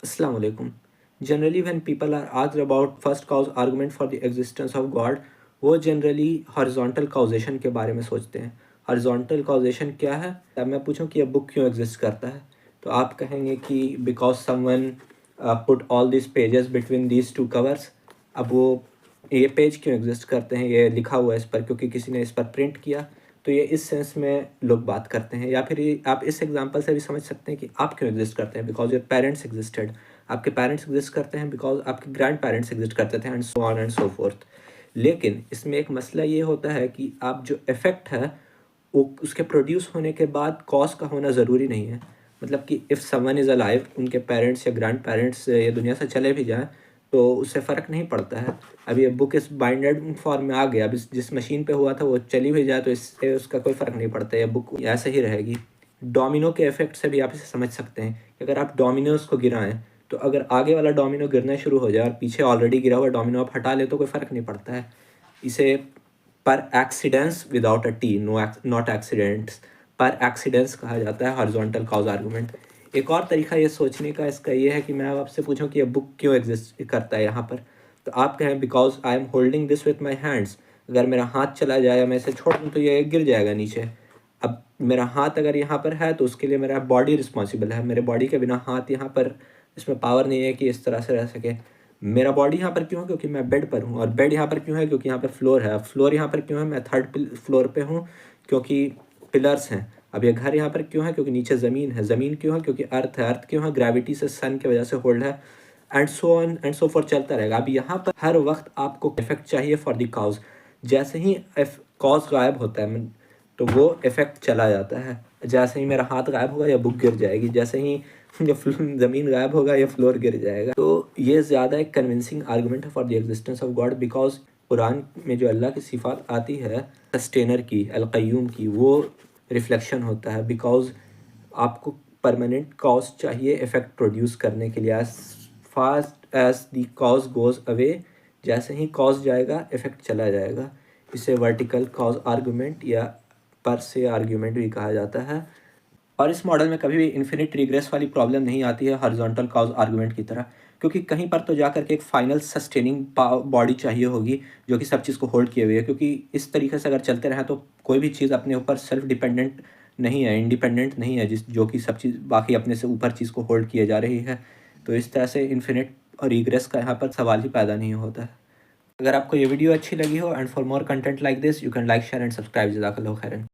Assalamu alaikum. Generally, when people are asked about first cause argument for the existence of God, वो generally horizontal काउजेशन के बारे में सोचते हैं। हॉरिजॉन्टल काउजेशन क्या है? अब मैं पूछूं कि ये बुक क्यों एग्जिस्ट करता है, तो आप कहेंगे कि because someone put all this pages between these two covers. अब वो ये पेज क्यों एग्जिस्ट करते हैं, ये लिखा हुआ है इस पर क्योंकि किसी ने इस पर प्रिंट किया, तो ये इस सेंस में लोग बात करते हैं। या फिर आप इस एग्जांपल से भी समझ सकते हैं कि आप क्यों एग्जिस्ट करते हैं, बिकॉज योर पेरेंट्स एग्जिस्टेड। आपके पेरेंट्स एग्जिस्ट करते हैं बिकॉज आपके ग्रैंड पेरेंट्स एग्जिस्ट करते थे, and so on and so fourth. लेकिन इसमें एक मसला ये होता है कि आप जो इफ़ेक्ट है वो उसके प्रोड्यूस होने के बाद कॉज का होना ज़रूरी नहीं है। मतलब कि इफ़ समवन इज़ अलाइव, उनके पेरेंट्स या ग्रैंड पेरेंट्स ये दुनिया से चले भी जाएँ तो उससे फ़र्क नहीं पड़ता है। अब ये बुक इस बाइंडेड फॉर्म में आ गया, अब जिस मशीन पे हुआ था वो चली भी जाए तो इससे उसका कोई फ़र्क नहीं पड़ता, ये बुक ऐसे ही रहेगी। डोमिनो के इफ़ेक्ट से भी आप इसे समझ सकते हैं कि अगर आप डोमिनोज़ को गिराएं तो अगर आगे वाला डोमिनो गिरना शुरू हो जाए और पीछे ऑलरेडी गिरा हुआ डोमिनो आप हटा ले तो कोई फ़र्क नहीं पड़ता है। इसे पर accidents without a T, not accidents, पर एक्सीडेंट्स कहा जाता है हॉरिजॉन्टल कॉज आर्गूमेंट। एक और तरीका ये सोचने का इसका ये है कि मैं आपसे पूछूं कि ये बुक क्यों एग्जिस्ट करता है यहाँ पर, तो आप कहें because I am holding this with my hands. अगर मेरा हाथ चला जाए या मैं इसे छोड़ दूँ तो ये गिर जाएगा नीचे। अब मेरा हाथ अगर यहाँ पर है तो उसके लिए मेरा बॉडी रिस्पॉन्सिबल है, मेरे बॉडी के बिना हाथ यहाँ पर, इसमें पावर नहीं है कि इस तरह से रह सके। मेरा बॉडी यहाँ पर क्यों है, क्योंकि मैं बेड पर हूँ, और बेड यहाँ पर क्यों है, क्योंकि यहाँ पर फ्लोर है। फ्लोर यहाँ पर क्यों है, मैं थर्ड फ्लोर पे हूँ क्योंकि पिलर्स हैं। अब ये घर यहाँ पर क्यों है, क्योंकि नीचे ज़मीन है। ज़मीन क्यों है, क्योंकि अर्थ है। अर्थ क्यों है, ग्रेविटी से, सन की वजह से होल्ड है, and so on and so for चलता रहेगा। अब यहाँ पर हर वक्त आपको इफेक्ट चाहिए फॉर द कॉज। जैसे ही कॉज गायब होता है तो वो इफेक्ट चला जाता है। जैसे ही मेरा हाथ गायब होगा या बुक गिर जाएगी, जैसे ही ये ज़मीन गायब होगा या फ्लोर गिर जाएगा। तो ये ज़्यादा एक कन्विंसिंग आर्गूमेंट है for the existence of God, because Quran में जो अल्लाह की सिफात आती है सस्टेनर की, अल क़य्यूम की, वो रिफ्लेक्शन होता है। बिकॉज आपको परमानेंट कॉज चाहिए इफ़ेक्ट प्रोड्यूस करने के लिए। As fast as the cause goes away, जैसे ही कॉज जाएगा इफ़ेक्ट चला जाएगा। इसे वर्टिकल कॉज आर्गूमेंट या पर से आर्ग्यूमेंट भी कहा जाता है। और इस मॉडल में कभी भी इन्फिनिट रिग्रेस वाली प्रॉब्लम नहीं आती है हॉरिजॉन्टल कॉज आर्गुमेंट की तरह, क्योंकि कहीं पर तो जाकर के एक फाइनल सस्टेनिंग बॉडी चाहिए होगी जो कि सब चीज़ को होल्ड किए हुए है। क्योंकि इस तरीके से अगर चलते रहें तो कोई भी चीज़ अपने ऊपर सेल्फ डिपेंडेंट नहीं है, इंडिपेंडेंट नहीं है, जो कि सब चीज़ बाकी अपने से ऊपर चीज़ को होल्ड किए जा रही है। तो इस तरह से इन्फिनिट और रिग्रेस का यहाँ पर सवाल ही पैदा नहीं होता है। अगर आपको ये वीडियो अच्छी लगी हो and for more content like this you can like share and subscribe. जज़ाकल्लाहु खैरन।